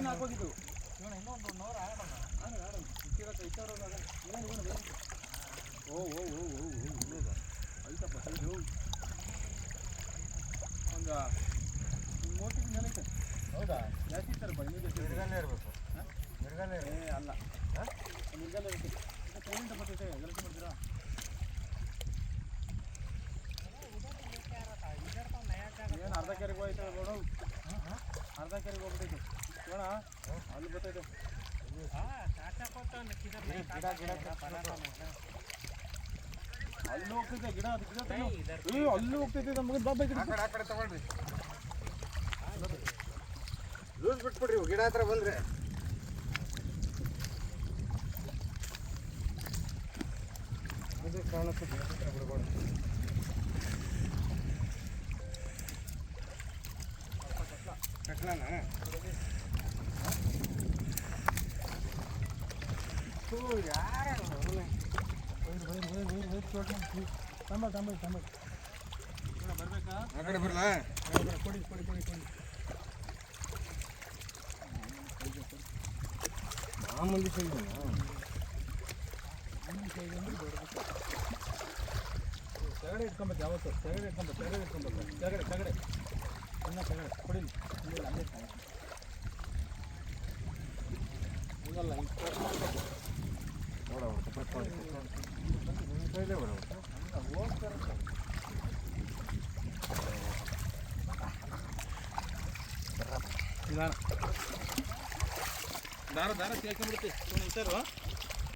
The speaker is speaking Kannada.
ನೀನು ಹಾಕೋಗಿದ್ದು ಇನ್ನೊಂದು 1 ಅವರ್ ಆಡೋಣ ಓ ಓ ಓ ಓ ಐತಪ್ಪ ಸೈಡು ಒಂದು 30 ಮೇಲೆ ಐತೆ. ಹೌದಾ? ಜಾಸ್ತಿ ಇರ್ತಾರಪ್ಪ, ಇನ್ನೂ ಜಾಸ್ತಿ ಮಿರ್ಗಾಲೇ ಇರಬೇಕು. ಮಿರ್ಗಾಲೇ ಅಲ್ಲ, ಮಿರ್ಗಾಲೇ ಇರುತ್ತೆ. ಪೇಮೆಂಟ್ ಬರ್ತೈತೆ, ಕೆಲಸ ಮಾಡ್ತೀರಾ? ಏನು ಅರ್ಧ ಕೆರೆಗೆ ಹೋಯ್ತು ನೋಡು, ಅರ್ಧ ಕೆರೆಗೆ ಹೋಗ್ಬಿಟ್ಟೈತೆ ನೋಡ, ಅಲ್ಲಿ ಬರ್ತೈತೆ. ಅಲ್ಲಿ ಹೋಗ್ತೈತೆ ಗಿಡ, ಅದು ಗಿಡ ಅಲ್ಲಿ ಹೋಗ್ತೈತೆ. ನಮಗೆ ಬಾಬಾ ಆ ಕಡೆ ತಗೊಳ್ರಿ, ಲೂಸ್ ಬಿಟ್ಬಿಡ್ರಿ ಗಿಡ ಹತ್ರ ಬಂದ್ರೆ. ಅದು ಕಾಣುತ್ತೆ ಬಿಡ್ಬೋದು. ಕಟ್ಲಾನ ಯಾರು ಬರ್ಬೇಕಾ? ಆ ಕಡೆ ಬರಲಾ? ಕೊಡಿ ಕೊಡಿ ಕೊಡಿ ಕೊಡಿ. ಮಾಮೂಲಿ ಸೈಜ್ ಕೆಳಗಡೆ ಇಟ್ಕೊಬೇಕು. ಯಾವತ್ತು ಕೆಳಗಡೆ ಇಟ್ಕೊಬೇಕು, ಕೆಳಗಡೆ ಇಟ್ಕೊಬೇಕು, ಕೆಳಗಡೆ ಕೆಳಗಡೆ ಇನ್ನ ಕೆಳಗಡೆ ಕೊಡಿ. ಹಂಗೆ ಹಂಗಲ್ಲ, ಹೋಗ್ತಾರೆ ದಾರ ದಾರ ಸೇರ್ಕೊಂಡ್ಬಿಡ್ತಿ.